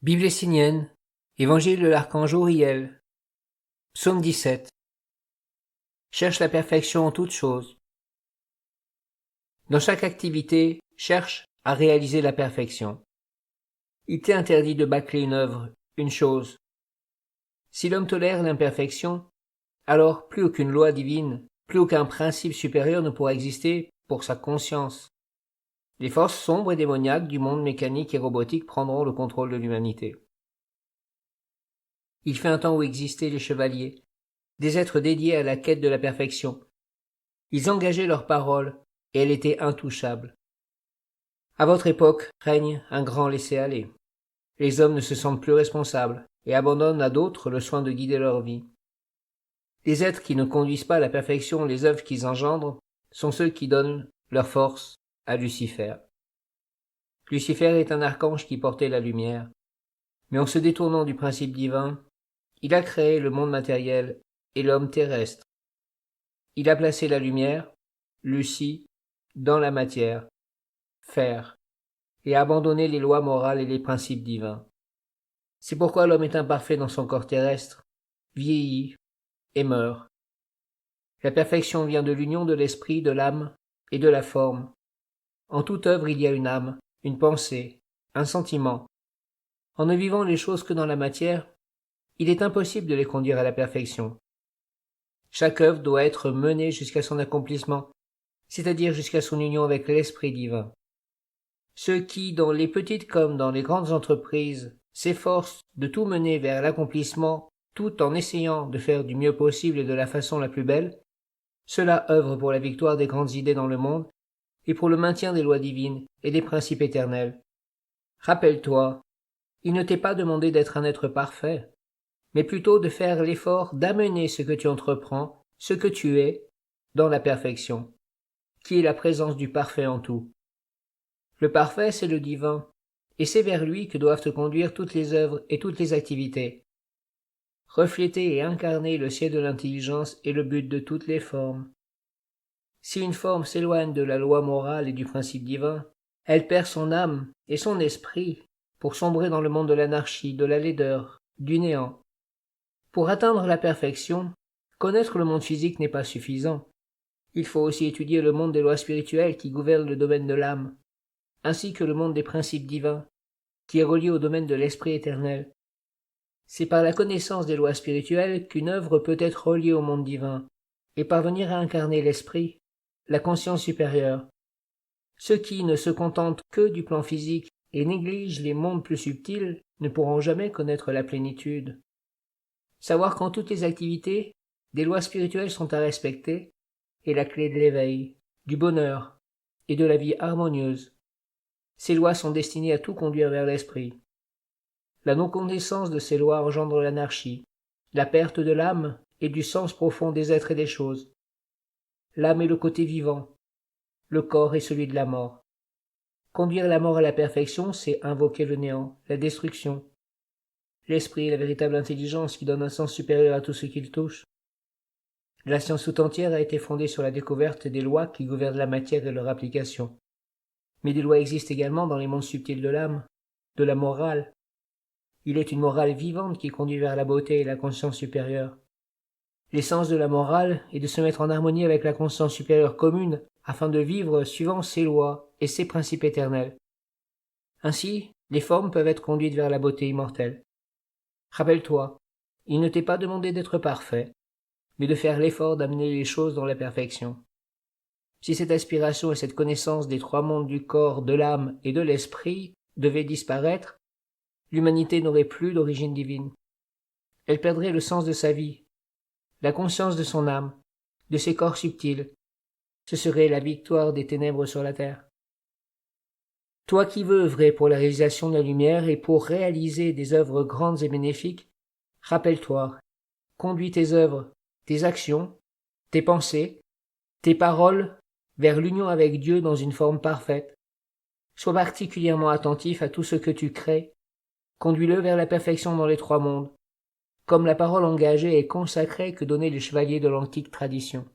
Bible essénienne, Évangile de l'archange Uriel, Psaume 17. Cherche la perfection en toutes choses. Dans chaque activité, cherche à réaliser la perfection. Il t'est interdit de bâcler une œuvre, une chose. Si l'homme tolère l'imperfection, alors plus aucune loi divine, plus aucun principe supérieur ne pourra exister pour sa conscience. Les forces sombres et démoniaques du monde mécanique et robotique prendront le contrôle de l'humanité. Il fut un temps où existaient les chevaliers, des êtres dédiés à la quête de la perfection. Ils engageaient leur parole, et elle était intouchable. À votre époque règne un grand laisser-aller. Les hommes ne se sentent plus responsables, et abandonnent à d'autres le soin de guider leur vie. Les êtres qui ne conduisent pas à la perfection les œuvres qu'ils engendrent sont ceux qui donnent leur force à Lucifer. Lucifer est un archange qui portait la lumière, mais en se détournant du principe divin, il a créé le monde matériel et l'homme terrestre. Il a placé la lumière, Lucie, dans la matière, fer, et a abandonné les lois morales et les principes divins. C'est pourquoi l'homme est imparfait dans son corps terrestre, vieillit et meurt. La perfection vient de l'union de l'esprit, de l'âme et de la forme. En toute œuvre il y a une âme, une pensée, un sentiment. En ne vivant les choses que dans la matière, il est impossible de les conduire à la perfection. Chaque œuvre doit être menée jusqu'à son accomplissement, c'est-à-dire jusqu'à son union avec l'Esprit divin. Ceux qui, dans les petites comme dans les grandes entreprises, s'efforcent de tout mener vers l'accomplissement tout en essayant de faire du mieux possible et de la façon la plus belle, ceux-là œuvrent pour la victoire des grandes idées dans le monde et pour le maintien des lois divines et des principes éternels. Rappelle-toi, il ne t'est pas demandé d'être un être parfait, mais plutôt de faire l'effort d'amener ce que tu entreprends, ce que tu es, dans la perfection, qui est la présence du parfait en tout. Le parfait, c'est le divin, et c'est vers lui que doivent te conduire toutes les œuvres et toutes les activités. Refléter et incarner le ciel de l'intelligence est le but de toutes les formes. Si une forme s'éloigne de la loi morale et du principe divin, elle perd son âme et son esprit pour sombrer dans le monde de l'anarchie, de la laideur, du néant. Pour atteindre la perfection, connaître le monde physique n'est pas suffisant. Il faut aussi étudier le monde des lois spirituelles qui gouvernent le domaine de l'âme, ainsi que le monde des principes divins, qui est relié au domaine de l'esprit éternel. C'est par la connaissance des lois spirituelles qu'une œuvre peut être reliée au monde divin, et parvenir à incarner l'esprit, la conscience supérieure. Ceux qui ne se contentent que du plan physique et négligent les mondes plus subtils ne pourront jamais connaître la plénitude. Savoir qu'en toutes les activités, des lois spirituelles sont à respecter est la clé de l'éveil, du bonheur et de la vie harmonieuse. Ces lois sont destinées à tout conduire vers l'esprit. La non-connaissance de ces lois engendre l'anarchie, la perte de l'âme et du sens profond des êtres et des choses. L'âme est le côté vivant, le corps est celui de la mort. Conduire la mort à la perfection, c'est invoquer le néant, la destruction. L'esprit est la véritable intelligence qui donne un sens supérieur à tout ce qu'il touche. La science tout entière a été fondée sur la découverte des lois qui gouvernent la matière et leur application. Mais des lois existent également dans les mondes subtils de l'âme, de la morale. Il est une morale vivante qui conduit vers la beauté et la conscience supérieure. L'essence de la morale est de se mettre en harmonie avec la conscience supérieure commune afin de vivre suivant ses lois et ses principes éternels. Ainsi, les formes peuvent être conduites vers la beauté immortelle. Rappelle-toi, il ne t'est pas demandé d'être parfait, mais de faire l'effort d'amener les choses dans la perfection. Si cette aspiration et cette connaissance des trois mondes du corps, de l'âme et de l'esprit devaient disparaître, l'humanité n'aurait plus d'origine divine. Elle perdrait le sens de sa vie, la conscience de son âme, de ses corps subtils. Ce serait la victoire des ténèbres sur la terre. Toi qui veux œuvrer pour la réalisation de la lumière et pour réaliser des œuvres grandes et bénéfiques, rappelle-toi, conduis tes œuvres, tes actions, tes pensées, tes paroles vers l'union avec Dieu dans une forme parfaite. Sois particulièrement attentif à tout ce que tu crées. Conduis-le vers la perfection dans les trois mondes, comme la parole engagée et consacrée que donnaient les chevaliers de l'antique tradition.